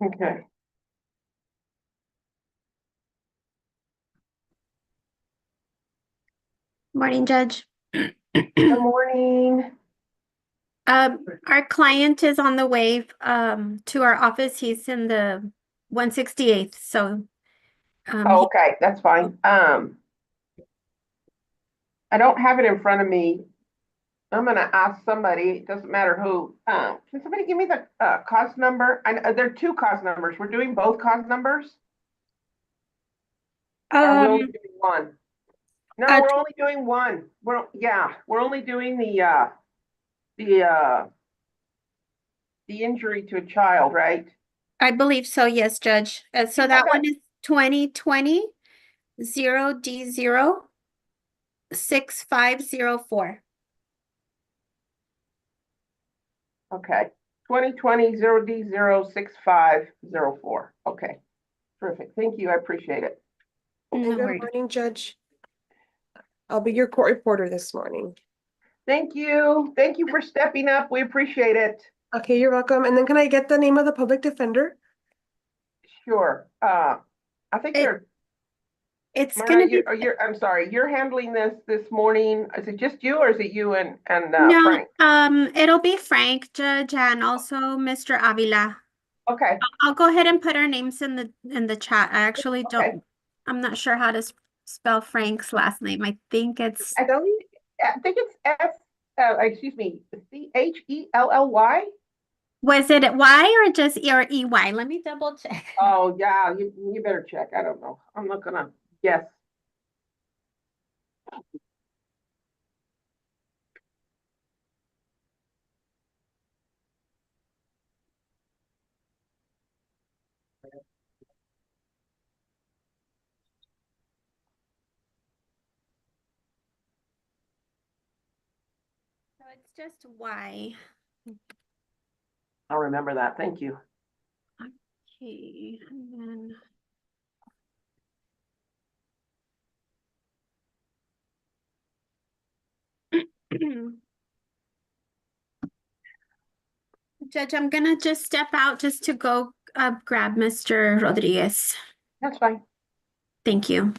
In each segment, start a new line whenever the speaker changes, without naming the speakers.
Okay.
Morning, Judge.
Good morning.
Our client is on the way to our office. He's in the 168th. So
Oh,
he
okay, that's fine. I don't have it in front of me. I'm gonna ask somebody, it doesn't matter who. Can somebody give me the cause number? There are two cause numbers. We're doing both cause numbers, or are we
um
only doing one? No,
uh,
we're only doing one. We're only doing the uh the injury to a child, right?
I believe so, yes, Judge. So
Yeah,
that one is 2020 0D0 6504.
okay. 2020 0D06504. Okay, terrific. Thank you. I appreciate it.
And
No
good
worries.
morning, Judge. I'll be your court reporter this morning.
Thank you. Thank you for stepping up. We appreciate it.
Okay, you're welcome. And then can I get the name of the public defender?
Sure. I think
It
they're,
it's
Myrna,
gonna be
I'm sorry, you're handling this morning. Is it just you or is it you and
no,
Frank?
it'll be Frank, Judge, and also Mr. Avila.
Okay,
I'll go ahead and put our names in the chat. I actually
okay.
I'm not sure how to spell Frank's last name. I think it's,
I, I think it's excuse me, Chelly.
was it Y or just or EY? Let me double check.
Oh, yeah, you better check. I don't know. I'm not gonna guess.
So it's just Y.
I'll remember that. Thank you.
Okay, and then Judge, I'm gonna just step out just to go grab Mr. Rodriguez.
That's fine.
Thank you.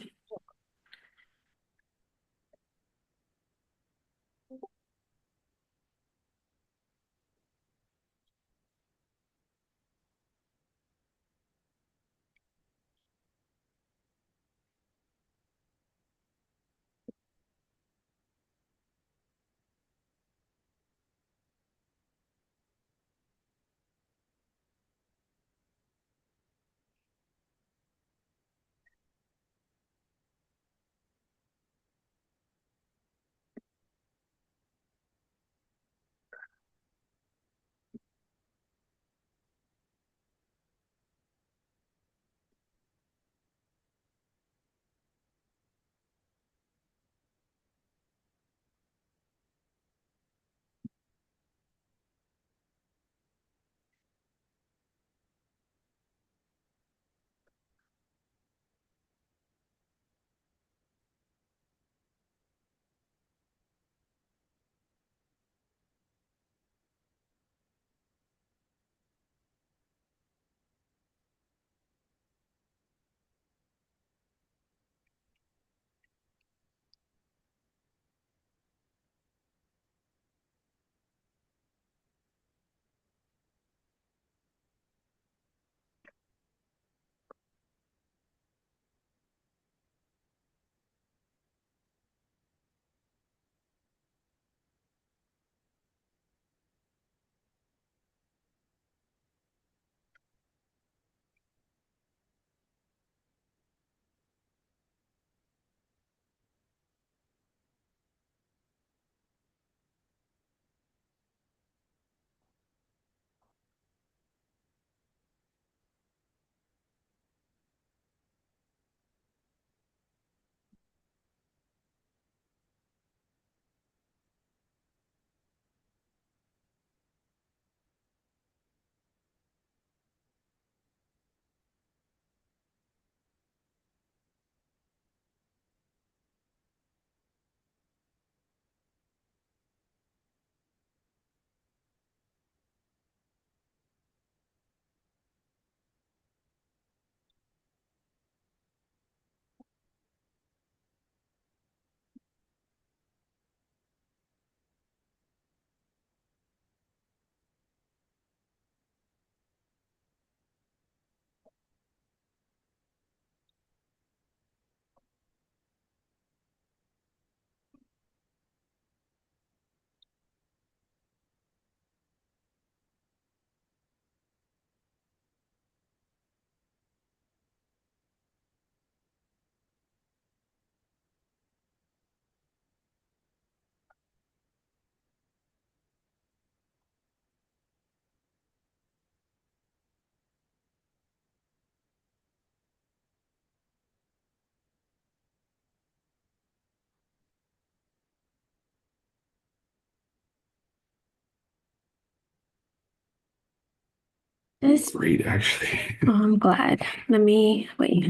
This,
Great, actually.
oh, I'm glad. Let me wait.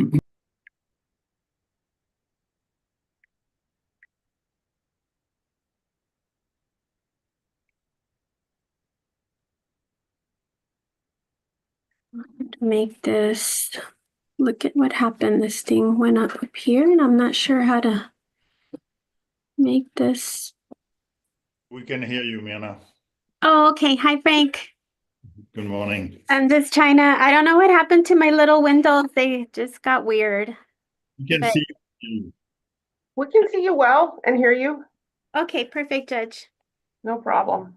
To make this, look at what happened. This thing went up here and I'm not sure how to make this.
We can hear you, Mirna.
Oh, okay. Hi, Frank.
Good morning.
I'm just trying to, I don't know what happened to my little windows. They just got weird.
We can
But-
see you.
We can see you well and hear you.
Okay, perfect, Judge.
No problem.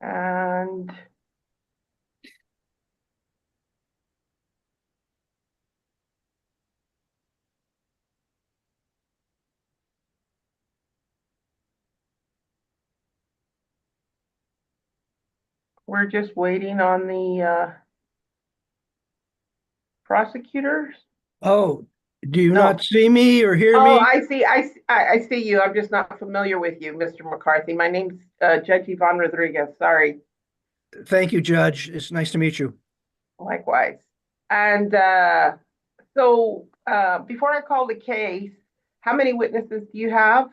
And we're just waiting on the prosecutors.
Oh, do you
No.
not see me or hear
Oh,
me?
I see. I see you. I'm just not familiar with you, Mr. McCarthy. My name's Judge Yvonne Rodriguez. Sorry.
Thank you, Judge. It's nice to meet you.
Likewise. And so before I call the case, how many witnesses do you have?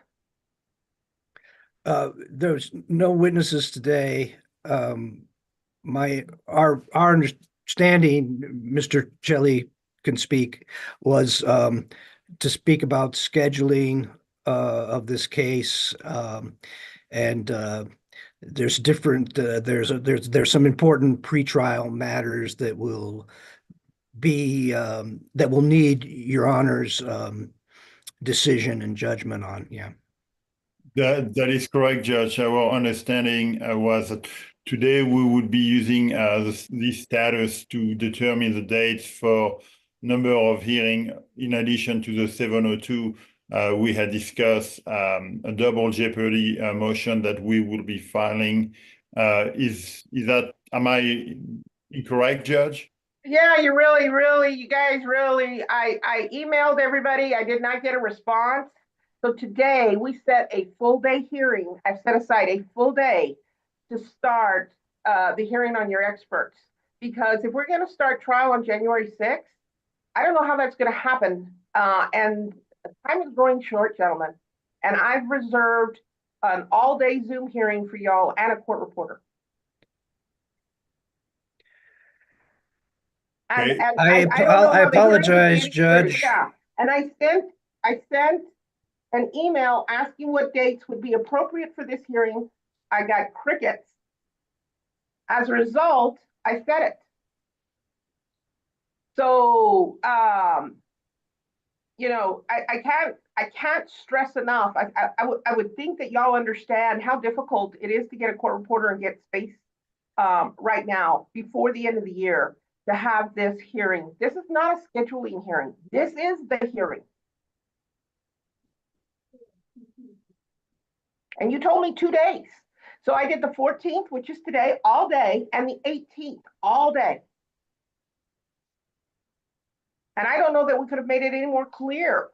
There's no witnesses today. Our understanding, Mr. Jelly can speak, was to speak about scheduling of this case. And there's different there's some important pretrial matters that will be that will need Your Honor's decision and judgment on. Yeah.
That is correct, Judge. Our understanding was that today we would be using this status to determine the dates for number of hearing. In addition to the 702, we had discussed a double jeopardy motion that we will be filing. Am I incorrect, Judge?
Yeah, you guys really, I emailed everybody. I did not get a response. So today we set a full day hearing. I've set aside a full day to start the hearing on your experts. Because if we're going to start trial on January 6th, I don't know how that's going to happen. And time is growing short, gentlemen. And I've reserved an all day Zoom hearing for y'all and a court reporter. And,
Okay.
and
I
don't know
I
how the hearing
apologize,
is.
Judge.
Yeah, and I sent an email asking what dates would be appropriate for this hearing. I got crickets. As a result, I said it. So, you know, I can't stress enough. I would think that y'all understand how difficult it is to get a court reporter and get space right now before the end of the year to have this hearing. This is not a scheduling hearing. This is the hearing. And you told me 2 days. So I did the 14th, which is today, all day, and the 18th, all day. And I don't know that we could have made it any more clear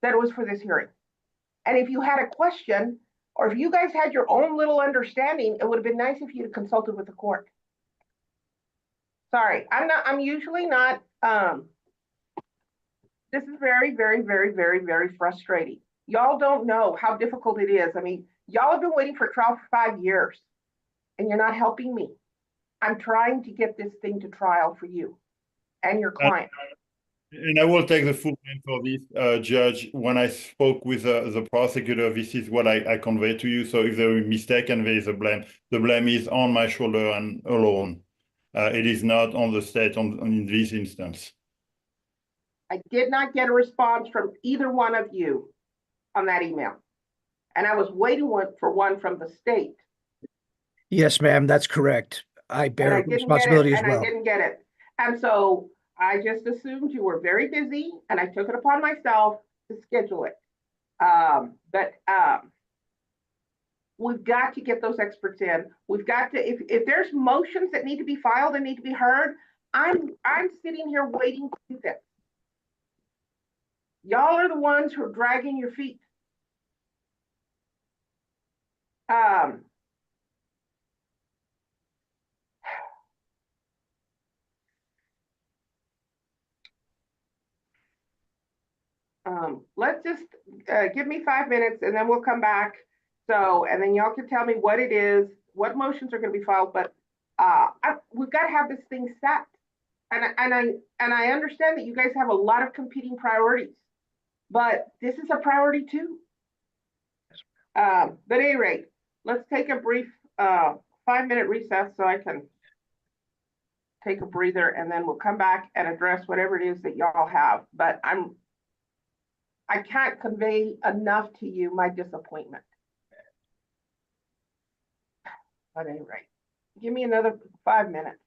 that it was for this hearing. And if you had a question, or if you guys had your own little understanding, it would have been nice if you'd consulted with the court. Sorry, I'm usually not, this is very, very, very, very, very frustrating. Y'all don't know how difficult it is. I mean, y'all have been waiting for trial for 5 years and you're not helping me. I'm trying to get this thing to trial for you and your client.
And I will take the full blame for this, Judge. When I spoke with the prosecutor, this is what I conveyed to you. So if there is a mistake and there is a blame, the blame is on my shoulder and alone. It is not on the state in this instance.
I did not get a response from either one of you on that email. And I was waiting for one from the state.
Yes, ma'am, that's correct. I
And
bear
I didn't
responsibility
get it,
as
and
well.
I didn't get it. And so I just assumed you were very busy and I took it upon myself to schedule it. But we've got to get those experts in. We've got to, if there's motions that need to be filed and need to be heard, I'm sitting here waiting to do this. Y'all are the ones who are dragging your feet. Let's just, give me 5 minutes and then we'll come back. So, and then y'all can tell me what it is, what motions are gonna be filed, but, we've gotta have this thing set. And I understand that you guys have a lot of competing priorities, but this is a priority too. But at any rate, let's take a brief, 5-minute recess so I can take a breather, and then we'll come back and address whatever it is that y'all have. But I can't convey enough to you my disappointment. At any rate, give me another 5 minutes.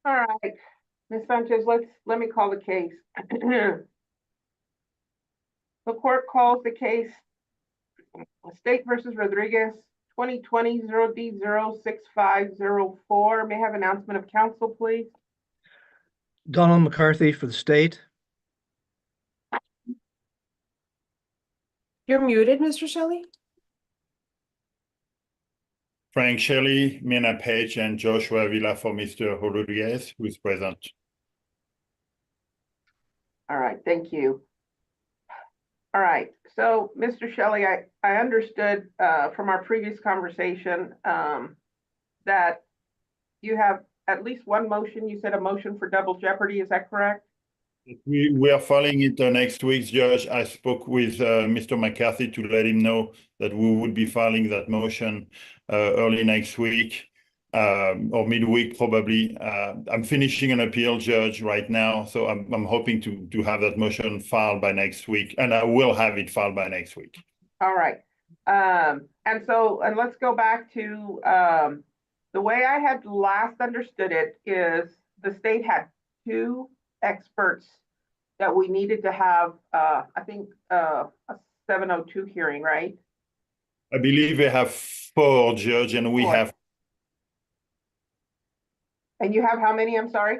All right, Ms. Sanchez, let me call the case. The court calls the case State versus Rodriguez, 2020 0D06504. May I have announcement of counsel, please?
Donald McCarthy for the state.
You're muted, Mr. Shelley.
Frank Shelley, Mina Page, and Joshua Villa for Mr. Rodriguez, who is present.
All right, thank you. All right, so Mr. Shelley, I understood from our previous conversation that you have at least one motion. You said a motion for double jeopardy, is that correct?
We are filing it next week, Judge. I spoke with Mr. McCarthy to let him know that we would be filing that motion early next week or midweek probably. I'm finishing an appeal, Judge, right now, so I'm hoping to have that motion filed by next week, and I will have it filed by next week.
All right. And let's go back to the way I had last understood it is the state had two experts that we needed to have, I think, a 702 hearing, right?
I believe they have four, Judge, and we
Four.
have
And you have how many? I'm sorry?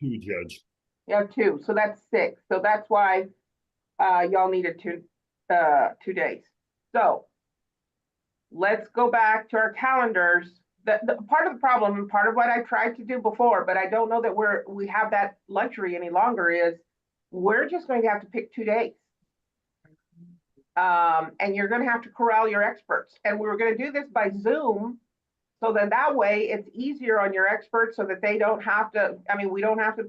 two, Judge.
You have two, so that's six. So that's why y'all needed 2 days. So let's go back to our calendars. The part of the problem, and part of what I tried to do before, but I don't know that we have that luxury any longer, is we're just going to have to pick 2 days. And you're going to have to corral your experts. And we were going to do this by Zoom, so that way it's easier on your experts, so that they don't have to, I mean, we don't have to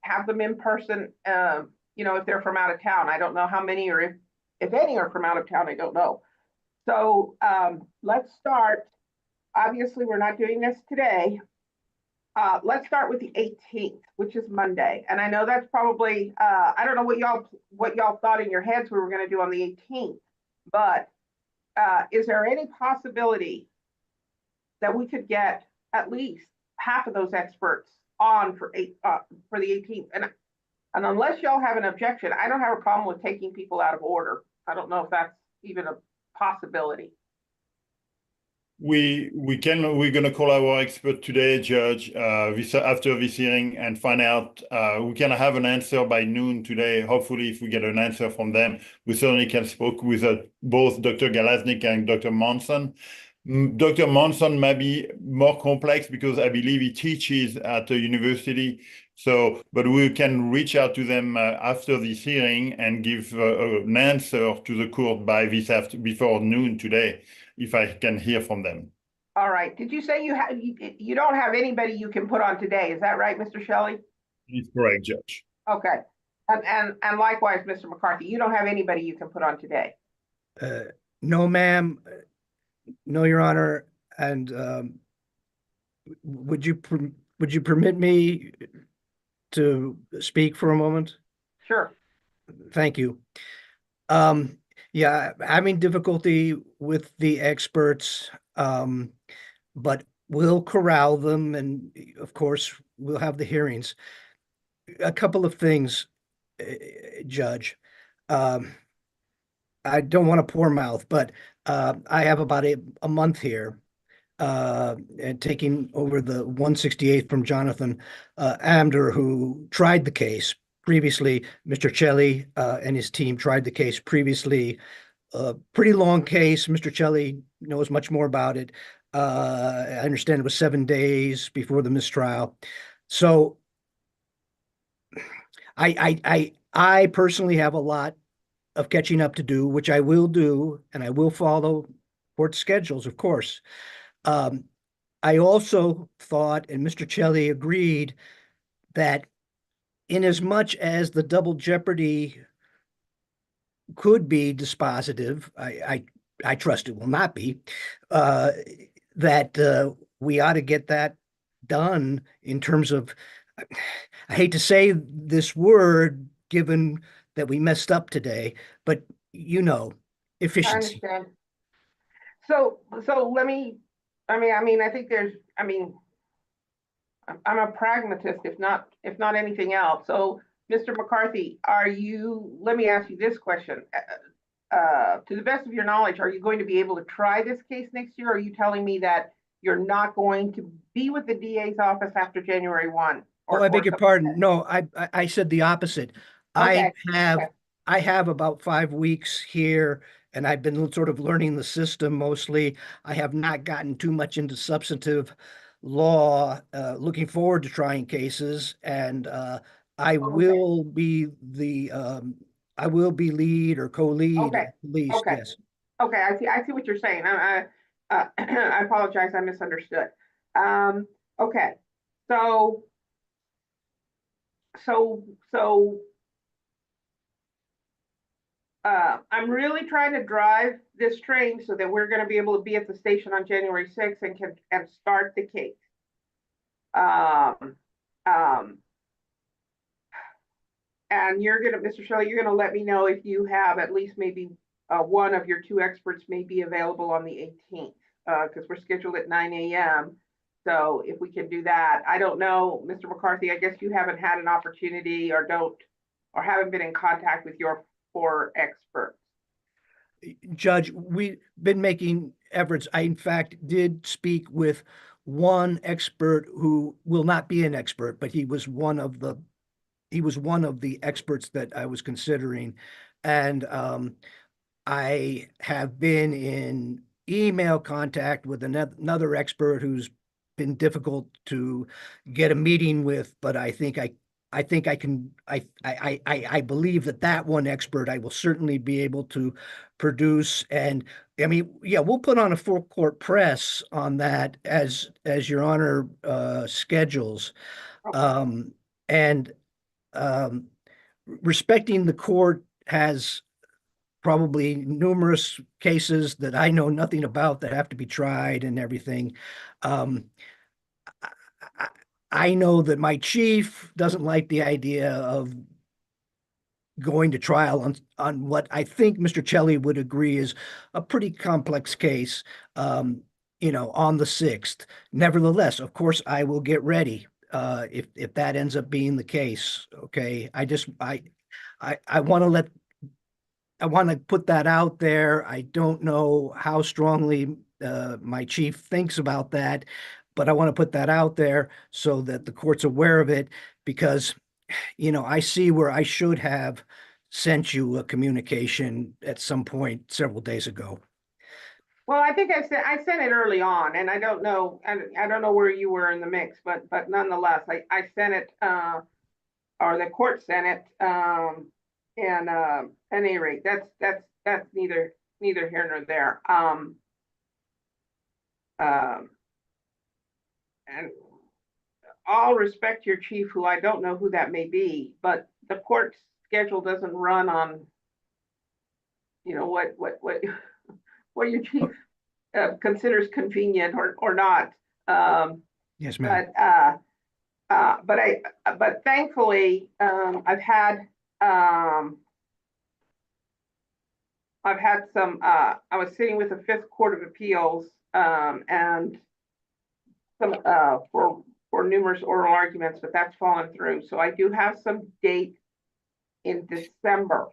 have them in person, if they're from out of town. I don't know how many, or if any are from out of town, I don't know. So let's start. Obviously, we're not doing this today. Let's start with the 18th, which is Monday. And I know that's probably, I don't know what y'all thought in your heads we were going to do on the 18th, but is there any possibility that we could get at least half of those experts on for the 18th? And unless y'all have an objection, I don't have a problem with taking people out of order. I don't know if that's even a possibility.
We're gonna call our expert today, Judge, after this hearing, and find out. We can have an answer by noon today. Hopefully, if we get an answer from them, we certainly can speak with both Dr. Galaznik and Dr. Monson. Dr. Monson may be more complex because I believe he teaches at a university. So, but we can reach out to them after this hearing and give an answer to the court by before noon today, if I can hear from them.
All right. Did you say you don't have anybody you can put on today? Is that right, Mr. Shelley?
It's correct, Judge.
Okay. And likewise, Mr. McCarthy, you don't have anybody you can put on today?
No, ma'am. No, Your Honor. And would you permit me to speak for a moment?
Sure.
Thank you. Yeah, having difficulty with the experts, but we'll corral them, and of course, we'll have the hearings. A couple of things, Judge. I don't want to pour mouth, but I have about a month here, and taking over the 168 from Jonathan Amder, who tried the case previously. Mr. Celli and his team tried the case previously. Pretty long case. Mr. Celli knows much more about it. I understand it was 7 days before the mistrial. So I personally have a lot of catching up to do, which I will do, and I will follow court schedules, of course. I also thought, and Mr. Celli agreed, that in as much as the double jeopardy could be dispositive, I trust it will not be, that we ought to get that done in terms of, I hate to say this word, given that we messed up today, but efficiency.
I understand. So let me, I think I'm a pragmatist, if not anything else. So, Mr. McCarthy, let me ask you this question. To the best of your knowledge, are you going to be able to try this case next year? Or are you telling me that you're not going to be with the DA's office after January 1?
Oh, I beg your pardon. No, I said the opposite.
Okay.
I have about 5 weeks here, and I've been sort of learning the system mostly. I have not gotten too much into substantive law, looking forward to trying cases, and I will be the I will be lead or co-lead
Okay,
at least,
okay.
yes.
Okay, I see what you're saying. I apologize, I misunderstood. Okay, so, so, so, I'm really trying to drive this train so that we're gonna be able to be at the station on January 6th and start the case. Um, um, and Mr. Shelley, you're gonna let me know if you have at least maybe one of your two experts may be available on the 18th, because we're scheduled at 9 a.m. So if we can do that, I don't know, Mr. McCarthy, I guess you haven't had an opportunity or haven't been in contact with your four experts.
Judge, we've been making efforts. I, in fact, did speak with one expert who will not be an expert, but he was one of the experts that I was considering. And I have been in email contact with another expert who's been difficult to get a meeting with, but I think I can, I believe that one expert I will certainly be able to produce. And I mean, yeah, we'll put on a full court press on that as Your Honor schedules. Um, and um, respecting the court has probably numerous cases that I know nothing about that have to be tried and everything. Um, I, I know that my chief doesn't like the idea of going to trial on what I think Mr. Celli would agree is a pretty complex case, on the 6th. Nevertheless, of course, I will get ready if that ends up being the case. Okay, I want to put that out there. I don't know how strongly my chief thinks about that, but I want to put that out there so that the court's aware of it because, I see where I should have sent you a communication at some point several days ago.
Well, I think I sent it early on, and I don't know, I don't know where you were in the mix, but nonetheless, I sent it, or the court sent it, and at any rate, that's neither here nor there. And I'll respect your chief, who I don't know who that may be, but the court schedule doesn't run on, what your chief considers convenient or not.
Yes, ma'am.
But thankfully, I've had some, I was sitting with the Fifth Court of Appeals, and some, for numerous oral arguments, but that's fallen through. So I do have some date in December.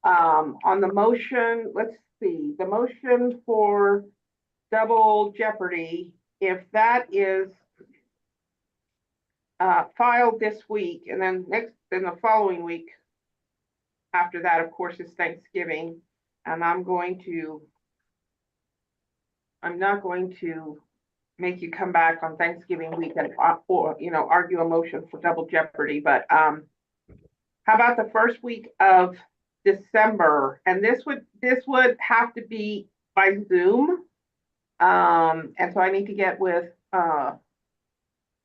On the motion, let's see, the motion for double jeopardy, if that is filed this week, and then the following week after that, of course, is Thanksgiving, and I'm not going to make you come back on Thanksgiving week and argue a motion for double jeopardy. But how about the first week of December? And this would have to be by Zoom. And so I need to get with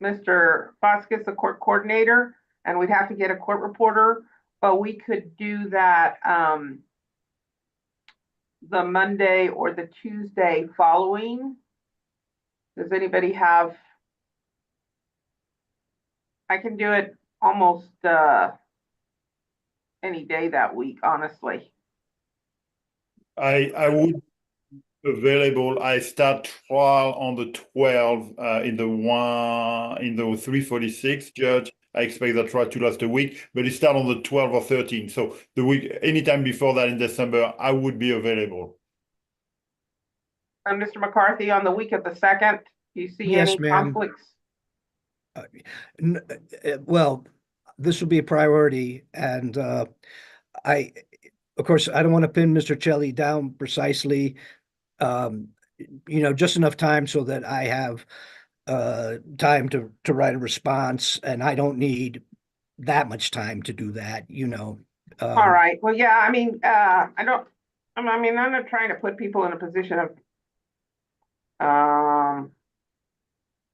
Mr. Foskis, the court coordinator, and we'd have to get a court reporter, but we could do that the Monday or the Tuesday following. Does anybody have? I can do it almost any day that week, honestly.
I would available. I start trial on the 12th in the 346, Judge. I expect that trial to last a week, but it start on the 12th or 13th. So the week, anytime before that in December, I would be available.
And Mr. McCarthy, on the week of the 2nd, do you see
Yes,
any
ma'am.
conflicts?
Well, this will be a priority, and of course, I don't want to pin Mr. Celli down precisely. Just enough time so that I have time to write a response, and I don't need that much time to do that.
All right, well, yeah, I mean, I'm not trying to put people in a position of,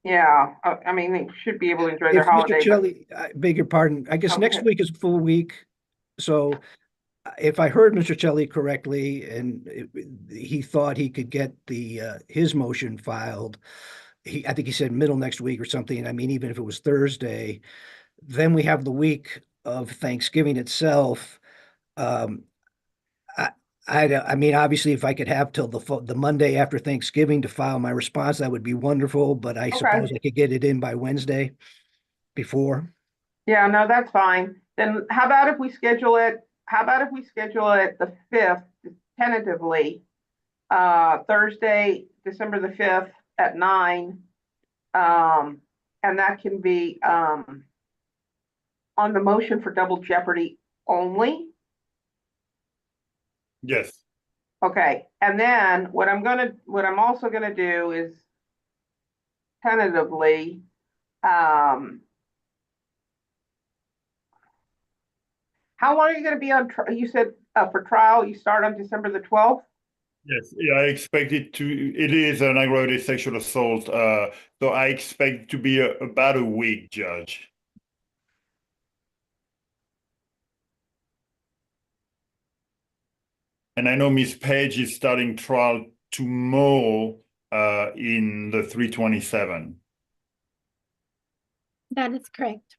yeah, I mean, they should be able to enjoy their
If Mr.
holiday, but,
Shelley, I beg your pardon, I guess next
okay,
week is a full week. So if I heard Mr. Shelley correctly, and he thought he could get his motion filed, I think he said middle next week or something. I mean, even if it was Thursday, then we have the week of Thanksgiving itself. Um, I, I mean, obviously, if I could have till the Monday after Thanksgiving to file my response, that would be wonderful. But I
okay,
suppose I could get it in by Wednesday before.
yeah, no, that's fine. Then how about if we schedule it the 5th tentatively, Thursday, December the 5th at 9, and that can be, on the motion for double jeopardy only.
Yes.
Okay, and then what I'm also gonna do is tentatively, how long are you gonna be on, you said, for trial, you start on December the 12th?
Yes, yeah, I expect it is an aggravated sexual assault, so I expect to be about a week, Judge. And I know Miss Page is starting trial tomorrow, in the 327.
That is correct.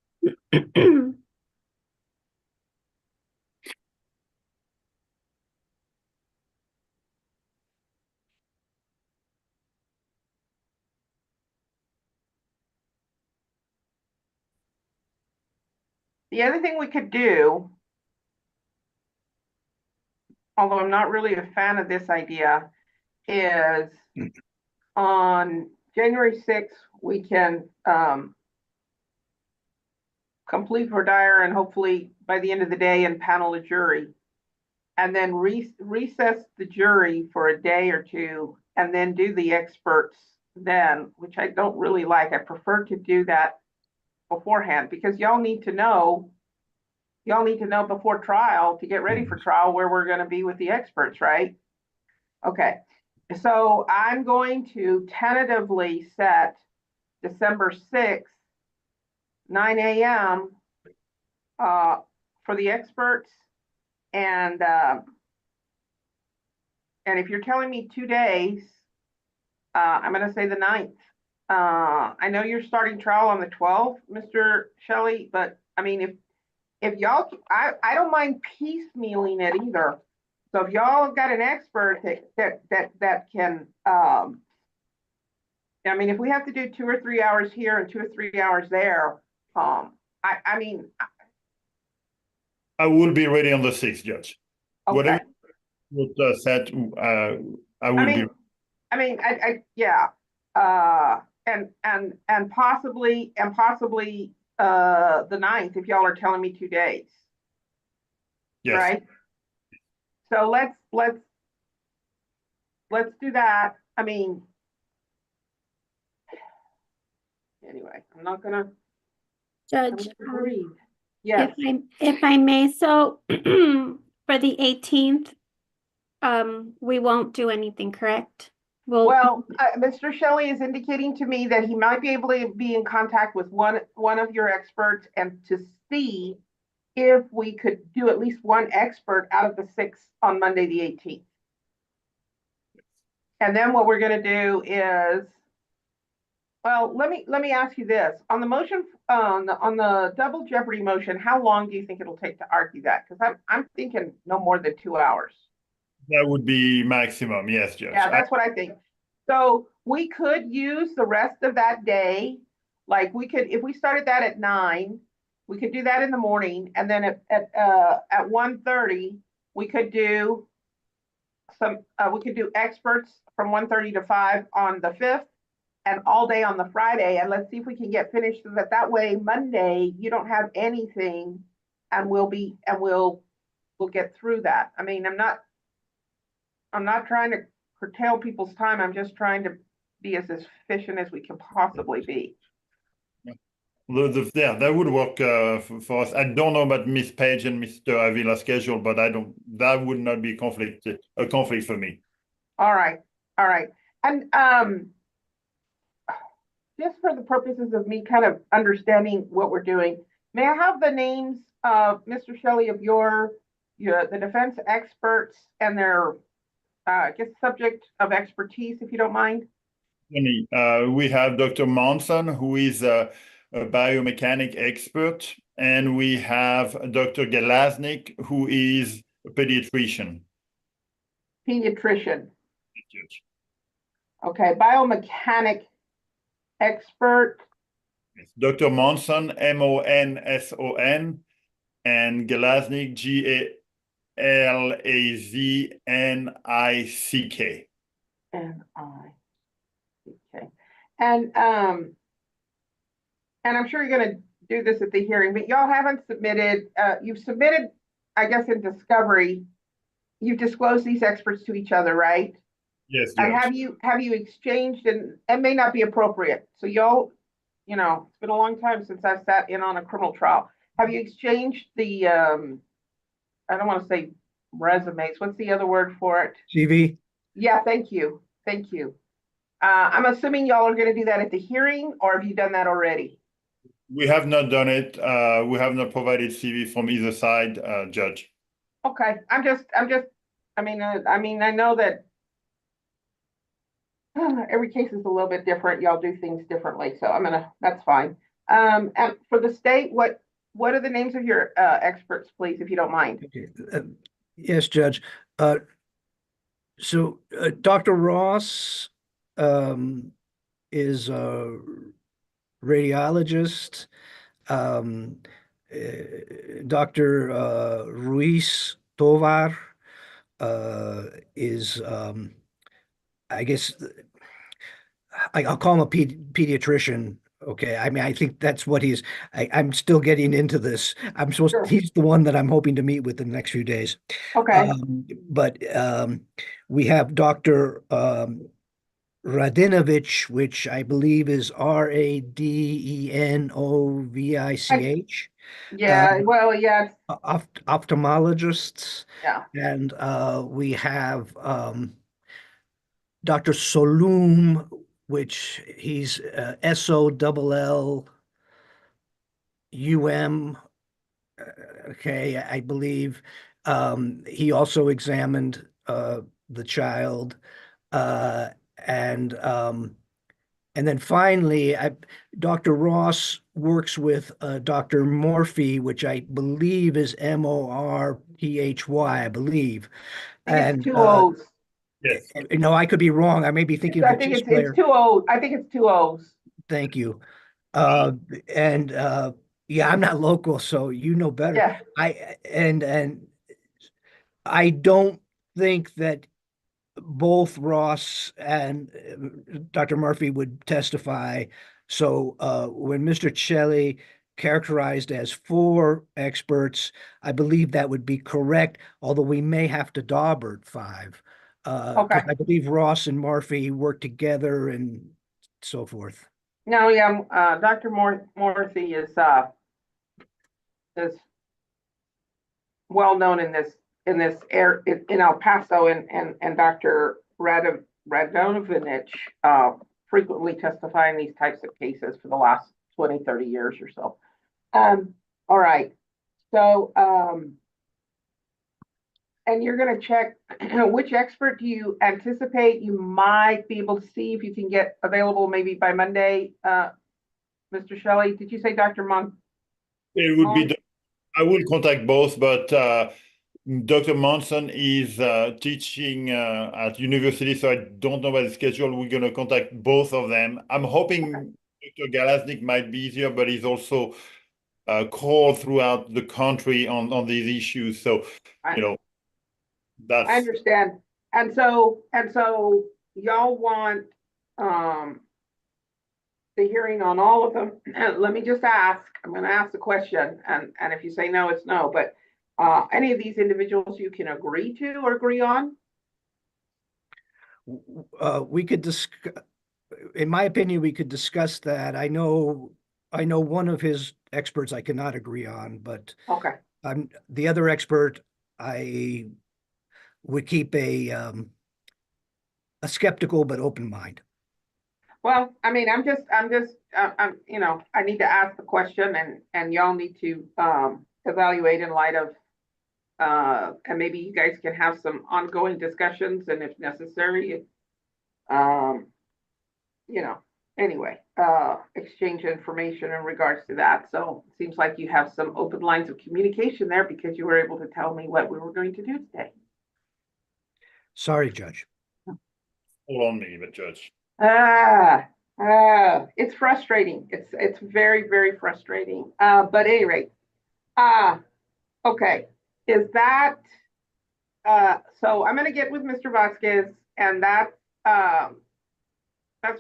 The other thing we could do, although I'm not really a fan of this idea, is on January 6th, we can, complete for Dyer and hopefully by the end of the day and panel a jury. And then recess the jury for a day or two and then do the experts then, which I don't really like. I prefer to do that beforehand because y'all need to know before trial to get ready for trial where we're going to be with the experts, right? Okay. So I'm going to tentatively set December 6th, 9 a.m. For the experts. And if you're telling me 2 days, I'm going to say the 9th. I know you're starting trial on the 12th, Mr. Shelley, but I mean, if y'all, I don't mind piecemealing it either. So if y'all have got an expert that can, I mean, if we have to do 2 or 3 hours here and 2 or 3 hours there, I mean,
I will be ready on the 6th, Judge.
okay.
Whatever you said, I will be.
Yeah. And possibly the 9th if y'all are telling me 2 days.
Yes.
Right? So let's do that. I mean, anyway, I'm not gonna
Judge,
agree. Yes.
if I may, so for the 18th, we won't do anything, correct?
Well, Mr. Shelley is indicating to me that he might be able to be in contact with one of your experts and to see if we could do at least one expert out of the 6 on Monday, the 18th. And then what we're going to do is, well, let me ask you this. On the motion, on the double jeopardy motion, how long do you think it'll take to argue that? Because I'm thinking no more than 2 hours.
That would be maximum, yes, Judge.
Yeah, that's what I think. So we could use the rest of that day. Like we could, if we started that at 9, we could do that in the morning. And then at 1:30, we could do we could do experts from 1:30 to 5 on the 5th and all day on the Friday. And let's see if we can get finished so that way Monday, you don't have anything and we'll get through that. I mean, I'm not trying to curtail people's time. I'm just trying to be as efficient as we can possibly be.
Yeah, that would work for us. I don't know about Miss Page and Mr. Avila's schedule, but that would not be a conflict for me.
All right, all right. And just for the purposes of me kind of understanding what we're doing, may I have the names of Mr. Shelley of the defense experts and their I guess subject of expertise, if you don't mind?
We have Dr. Monson, who is a biomechanic expert, and we have Dr. Galaznik, who is a pediatrician.
Pediatrician. Okay, biomechanic expert.
Dr. Monson, Monson, and Galaznik, Glaznick.
N-I-C-K. And I'm sure you're gonna do this at the hearing, but y'all haven't submitted, you've submitted, I guess, in discovery, you've disclosed these experts to each other, right?
Yes,
And
Judge.
have you exchanged, and it may not be appropriate, so y'all, it's been a long time since I've sat in on a criminal trial. Have you exchanged the, I don't want to say resumes, what's the other word for it?
CV?
Yeah, thank you, thank you. I'm assuming y'all are gonna do that at the hearing, or have you done that already?
We have not done it. We have not provided CV from either side, Judge.
Okay, I mean, I know that every case is a little bit different. Y'all do things differently, so that's fine. And for the state, what are the names of your experts, please, if you don't mind?
Okay. Yes, Judge. So Dr. Ross is a radiologist. Dr. Ruiz Tovar is, I guess, I'll call him a pediatrician. Okay. I mean, I think that's what I'm still getting into this.
Sure.
He's the one that I'm hoping to meet with in the next few days.
Okay,
But we have Dr. Radinovich, which I believe is Radenovich,
yeah, well, yeah,
ophthalmologists.
yeah.
And we have Dr. Solum, which he's SOLLUM. Okay, I believe. He also examined the child. Uh, and and then finally, Dr. Ross works with Dr. Morphy, which I believe is Morphy, I believe.
I think it's
And
two O's.
Yes.
I could be wrong. I may be thinking of
I
a
think
chess
it's
player.
two O's. I think it's two O's.
Thank you. And yeah, I'm not local, so you know better.
Yeah,
And I don't think that both Ross and Dr. Murphy would testify. So when Mr. Shelley characterized as 4 experts, I believe that would be correct, although we may have to Daubert 5.
okay.
Because I believe Ross and Murphy work together and so forth.
No, yeah, Dr. Morthy is well known in this air in El Paso, and Dr. Radonovich frequently testify in these types of cases for the last 20, 30 years or so. All right. So and you're going to check which expert do you anticipate you might be able to see if you can get available maybe by Monday, Mr. Shelley? Did you say Dr. Mon?
It would be, I will contact both, but Dr. Monson is teaching at university, so I don't know about the schedule. We're going to contact both of them. I'm hoping Dr. Galaznik might be easier, but he's also called throughout the country on these issues. So,
I
that's
understand. And so y'all want the hearing on all of them. Let me just ask, I'm going to ask the question, and if you say no, it's no, but any of these individuals you can agree to or agree on?
We could discuss, in my opinion, we could discuss that. I know I know one of his experts I cannot agree on, but
Okay,
the other expert, I would keep a skeptical but open mind.
well, I mean, I need to ask the question and y'all need to, evaluate in light of, and maybe you guys can have some ongoing discussions and if necessary, um, anyway, exchange information in regards to that. So it seems like you have some open lines of communication there because you were able to tell me what we were going to do today.
Sorry, Judge.
All on me, but Judge.
It's frustrating. It's very, very frustrating. But at any rate, okay. Is that, so I'm gonna get with Mr. Vasquez and that's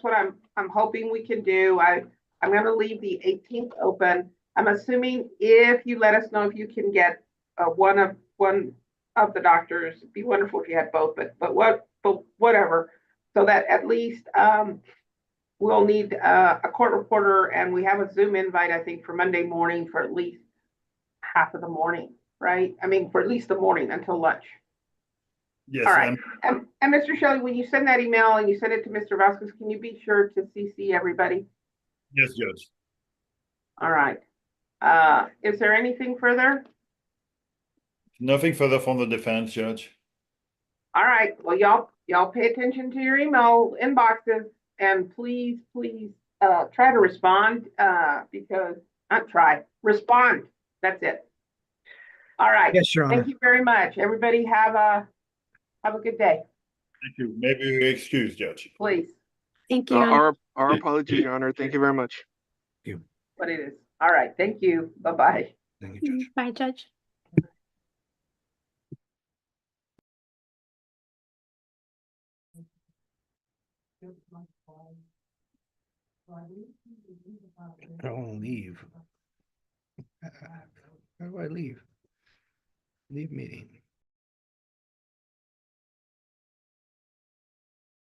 what I'm hoping we can do. I'm gonna leave the 18th open. I'm assuming if you let us know if you can get one of the doctors, it'd be wonderful if you had both, but whatever. So that at least we'll need a court reporter and we have a Zoom invite, I think, for Monday morning for at least half of the morning, right? I mean, for at least the morning until lunch.
Yes,
All right. And Mr. Shelley, when you send that email and you send it to Mr. Vasquez, can you be sure to CC everybody?
yes, Judge.
All right. Is there anything further?
Nothing further from the defense, Judge.
All right. Well, y'all pay attention to your email inboxes and please, try to respond, because not try, respond. That's it. All right.
Yes, Your Honor.
Thank you very much. Everybody have a good day,
Thank you. Maybe you excuse, Judge.
please.
Thank you. Your Honor.
Our apologies, Your Honor. Thank you very much.
What it is. All right. Thank you. Bye-bye.
Thank you, Judge.
Bye, Judge.
I don't leave. How do I leave? Leave meeting.